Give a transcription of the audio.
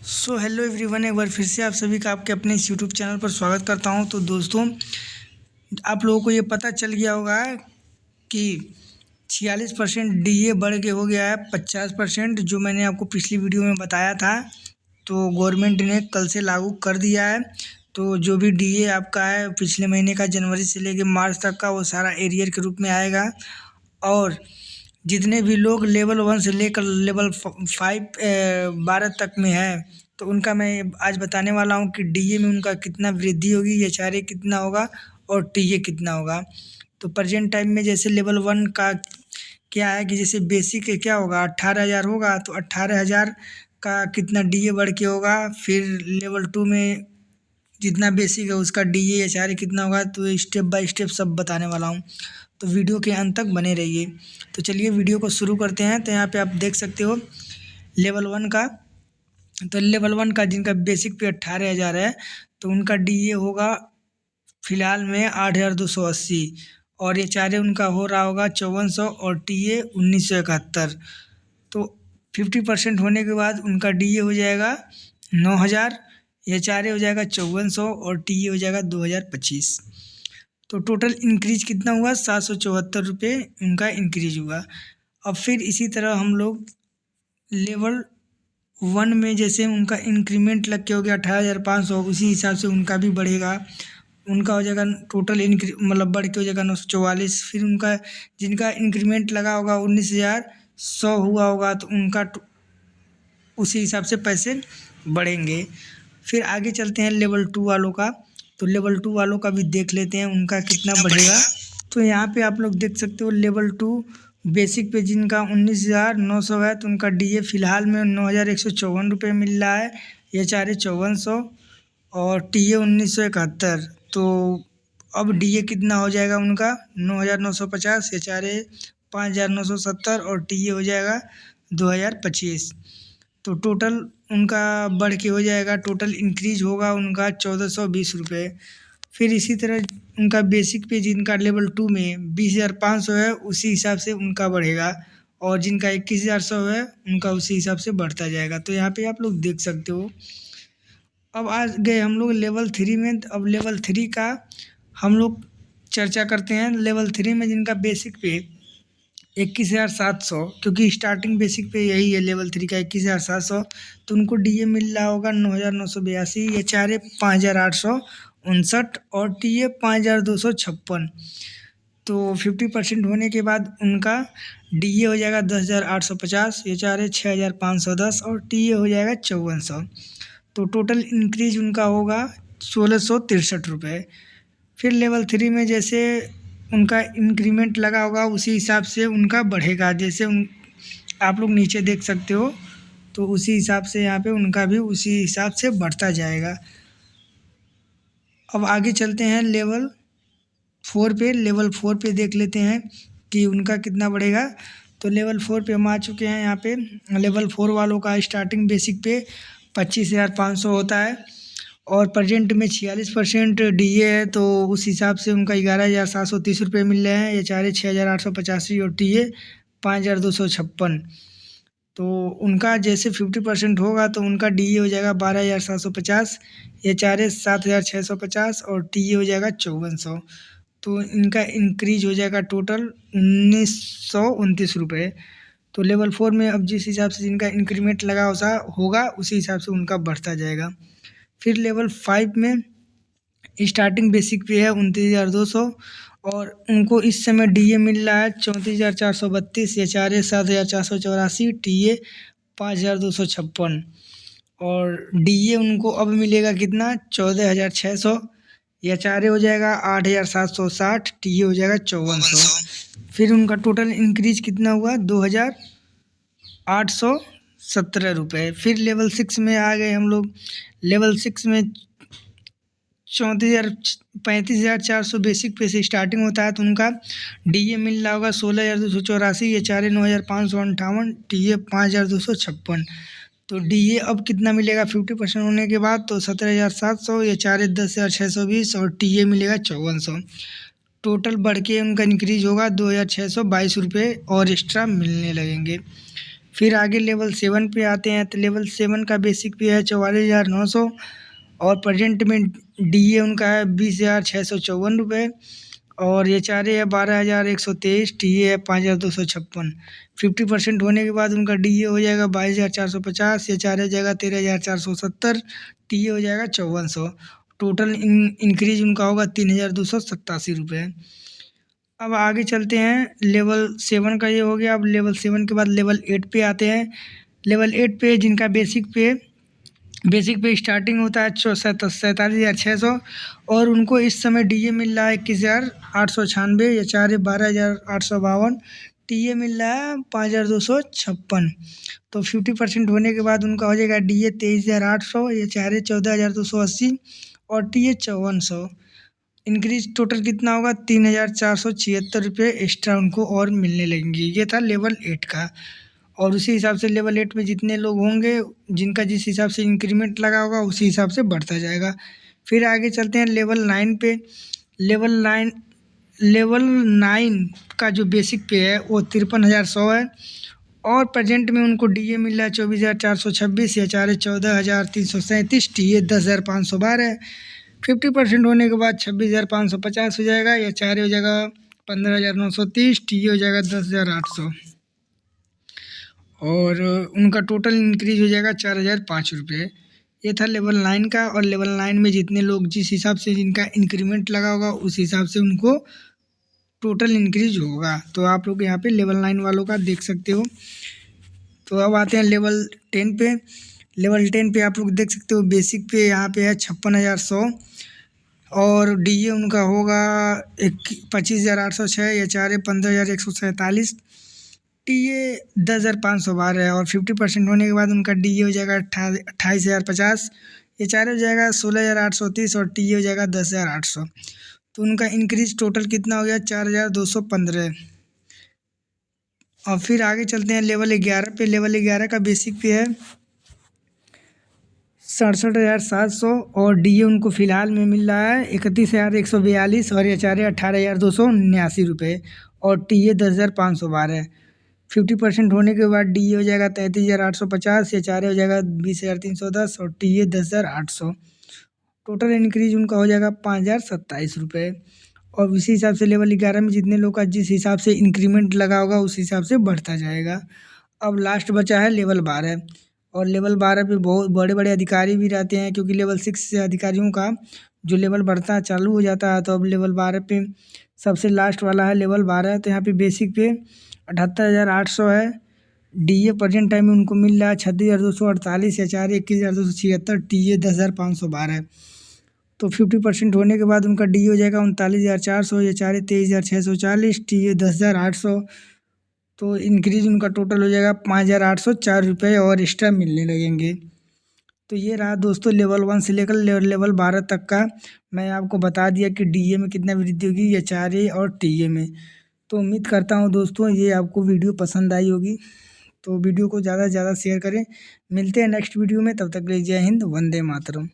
Hello everyone, एक बार फिर से आप सभी का आपके अपने इस यूट्यूब चैनल पर स्वागत करता हूं। तो दोस्तों, आप लोगों को ये पता चल गया होगा कि 46% डीए बढ़ के हो गया है 50%, जो मैंने आपको पिछली वीडियो में बताया था। तो गवर्नमेंट ने कल से लागू कर दिया है। तो जो भी डीए आपका है पिछले महीने का, जनवरी से लेकर मार्च तक का, वो सारा एरियर के रूप में आएगा। और जितने भी लोग लेवल 1 से लेकर लेवल 5 12 तक में है, तो उनका मैं आज बताने वाला हूँ कि डीए में उनका कितना वृद्धि होगी, एचआरए कितना होगा और टीए कितना होगा। तो प्रेजेंट टाइम में जैसे लेवल 1 का क्या है कि जैसे बेसिक क्या होगा, 18,000 होगा, तो 18,000 का कितना डीए बढ़ के होगा। फिर लेवल 2 में जितना बेसिक है उसका डीए एचआरए कितना होगा। तो स्टेप बाय स्टेप सब बताने वाला हूँ, तो वीडियो के अंत तक बने रहिए। तो चलिए वीडियो को शुरू करते हैं। तो यहाँ पे आप देख सकते हो लेवल 1 का। तो लेवल 1 का जिनका बेसिक पे 18,000 है, तो उनका डीए होगा फिलहाल में 8,280, और एचआरए उनका हो रहा होगा 5,400 और टीए 1,971। तो 50% होने के बाद उनका डीए हो जाएगा 9,000, एचआरए हो जाएगा 5,400 और टीए हो जाएगा 2,025। तो टोटल इंक्रीज कितना हुआ, 774 रुपये उनका इंक्रीज हुआ। अब फिर इसी तरह हम लोग लेवल 1 में जैसे उनका इंक्रीमेंट लग के हो गया 18,500, उसी हिसाब से उनका भी बढ़ेगा। उनका हो जाएगा टोटल मतलब बढ़ के हो जाएगा 944। फिर उनका जिनका इंक्रीमेंट लगा होगा 19,100 हुआ होगा, तो उनका उसी हिसाब से पैसे बढ़ेंगे। फिर आगे चलते हैं लेवल 2 वालों का। तो लेवल 2 वालों का भी देख लेते हैं उनका कितना बढ़ेगा। तो यहाँ पे आप लोग देख सकते हो लेवल 2 बेसिक पे जिनका 19,900 है, तो उनका डीए फिलहाल में 9,154 रुपये मिल रहा है, एचआरए 5,400 और टीए 1,971। तो अब डीए कितना हो जाएगा उनका 9,950, एचआरए 5,970 और टीए हो जाएगा 2,025। तो टोटल उनका बढ़ के हो जाएगा, टोटल इंक्रीज होगा उनका 1,420 रुपये। फिर इसी तरह उनका बेसिक पे जिनका लेवल 2 में 20,500 है, उसी हिसाब से उनका बढ़ेगा, और जिनका 21,100 है उनका उसी हिसाब से बढ़ता जाएगा। तो यहाँ पे आप लोग देख सकते हो। अब आ गए हम लोग लेवल 3 में। अब लेवल 3 का हम लोग चर्चा करते हैं। लेवल 3 में जिनका बेसिक पे 21,700, क्योंकि स्टार्टिंग बेसिक पे यही है लेवल 3 का 21,700, तो उनको डीए मिल रहा होगा 9,982, एचआरए 5,859 और टीए 5,256। तो 50% होने के बाद उनका डीए हो जाएगा 10,850, एचआरए 6,510 और टीए हो जाएगा 5,400। तो टोटल इंक्रीज उनका होगा 1,663 रुपये। फिर लेवल 3 में जैसे उनका इंक्रीमेंट लगा होगा उसी हिसाब से उनका बढ़ेगा। जैसे आप लोग नीचे देख सकते हो, तो उसी हिसाब से यहाँ पे उनका भी उसी हिसाब से बढ़ता जाएगा। अब आगे चलते हैं लेवल 4 पे। लेवल 4 पे देख लेते हैं कि उनका कितना बढ़ेगा। तो लेवल 4 पे हम आ चुके हैं। यहाँ पे लेवल 4 वालों का स्टार्टिंग बेसिक पे 25,500 होता है, और प्रेजेंट में 46% डीए है, तो उस हिसाब से उनका 11,730 रुपये मिल रहे हैं, एचआरए 6,885 और टीए 5,256। तो उनका जैसे 50% होगा तो उनका डीए हो जाएगा 12,750, एचआरए 7,650 और टीए हो जाएगा 5,400। तो इनका इंक्रीज हो जाएगा टोटल 1,929 रुपये। तो लेवल 4 में अब जिस हिसाब से जिनका इंक्रीमेंट लगा होगा उसी हिसाब से उनका बढ़ता जाएगा। फिर लेवल 5 में स्टार्टिंग बेसिक पे है 29,200, और उनको इस समय डीए मिल रहा है 34,432, एचआरए 7,484, टीए 5,256। और डीए उनको अब मिलेगा कितना, 14,600, एचआरए हो जाएगा 8,760, टीए हो जाएगा 5,400। फिर उनका टोटल इंक्रीज कितना हुआ, 2,817 रुपये। फिर लेवल 6 में आ गए हम लोग। लेवल 6 में 35,400 बेसिक पे से स्टार्टिंग होता है, तो उनका डीए मिल रहा होगा 16,284, एचआरए 9,558, टीए 5,256। तो डीए अब कितना मिलेगा 50% होने के बाद, तो 17,700, एचआरए 10,620 और टीए मिलेगा 5,400। टोटल बढ़ के उनका इंक्रीज होगा 2,622 रुपये और एक्स्ट्रा मिलने लगेंगे। फिर आगे लेवल 7 पे आते हैं तो लेवल 7 का बेसिक पे है 44,900 और प्रेजेंट में डीए उनका है 20,654 रुपये और एचआरए है 12,123, टीए है 5,256। 50% होने के बाद उनका डीए हो जाएगा 22,450, एचआरए हो जाएगा 13,470, टीए हो जाएगा 5,400। टोटल इंक्रीज उनका होगा 3,287 रुपये। अब आगे चलते हैं, लेवल 7 का ये हो गया। अब लेवल 7 के बाद लेवल 8 पे आते हैं। लेवल 8 पे जिनका बेसिक पे स्टार्टिंग होता है 47,600 और उनको इस समय डीए मिल रहा है 21,896, एचआरए 12,852, टीए मिल रहा है 5,256। तो 50% होने के बाद उनका हो जाएगा डीए 23,800, एचआरए 14,280 और टीए 5,400। इंक्रीज टोटल कितना होगा 3,476 रुपये एक्स्ट्रा उनको और मिलने लगेंगे। ये था लेवल 8 का। और उसी हिसाब से लेवल 8 में जितने लोग होंगे जिनका जिस हिसाब से इंक्रीमेंट लगा होगा उसी हिसाब से बढ़ता जाएगा। फिर आगे चलते हैं लेवल 9 पे। लेवल 9 का जो बेसिक पे है वो 53,100 है और प्रेजेंट में उनको डीए मिल रहा है 24,426, एचआरए 14,337, टीए 10,512। 50% होने के बाद 26,550 हो जाएगा, एचआरए हो जाएगा 15,930, टीए हो जाएगा 10,800 और उनका टोटल इंक्रीज हो जाएगा 4,005 रुपये। ये था लेवल 9 का। और लेवल 9 में जितने लोग जिस हिसाब से जिनका इंक्रीमेंट लगा होगा उस हिसाब से उनको टोटल इंक्रीज होगा। तो आप लोग यहाँ पे लेवल 9 वालों का देख सकते हो। तो अब आते हैं लेवल 10 पे। लेवल 10 पे आप लोग देख सकते हो बेसिक पे यहाँ पे है 56,100 और डीए उनका होगा 25,806, एचआरए 15,147, टीए 10,512 है और 50% होने के बाद उनका डीए हो जाएगा 28,050, एचआरए हो जाएगा 16,830 और टीए हो जाएगा 10,800। तो उनका इंक्रीज टोटल कितना हो गया 4,215। और फिर आगे चलते हैं लेवल 11 पे। लेवल 11 का बेसिक पे है 67,700 और डीए उनको फ़िलहाल में मिल रहा है 31,142 और एचआरए 18,279 रुपये और टीए 10,512। 50% होने के बाद डीए हो जाएगा 33,850, एचआरए हो जाएगा 20,310 और टीए 10,800। टोटल इंक्रीज उनका हो जाएगा 5,027 रुपये। और उसी हिसाब से लेवल 11 में जितने लोग का जिस हिसाब से इंक्रीमेंट लगा होगा उस हिसाब से बढ़ता जाएगा। अब लास्ट बचा है लेवल 12 और लेवल 12 पे बहुत बड़े बड़े अधिकारी भी रहते हैं क्योंकि लेवल 6 से अधिकारियों का जो लेवल बढ़ता चालू हो जाता है। तो अब लेवल 12 पे सबसे लास्ट वाला है लेवल 12। तो यहाँ पे बेसिक पे 78,800 है, डीए प्रेजेंट टाइम में उनको मिल रहा है 36,248, एचआरए 21,276, टीए 10,512। तो 50% होने के बाद उनका डी हो जाएगा 39,400, एचआरए 23,640, टीए 10,800। तो इंक्रीज उनका टोटल हो जाएगा 5,804 रुपये और एक्स्ट्रा मिलने लगेंगे। तो ये रहा दोस्तों लेवल 1 से लेकर लेवल 12 तक का। मैं आपको बता दिया कि डीए में कितना वृद्धि होगी, एचआरए और टीए में। तो उम्मीद करता हूँ दोस्तों ये आपको वीडियो पसंद आई होगी। तो वीडियो को ज़्यादा से ज़्यादा शेयर करें। मिलते हैं नेक्स्ट वीडियो में, तब तक के लिए जय हिंद, वंदे मातरम।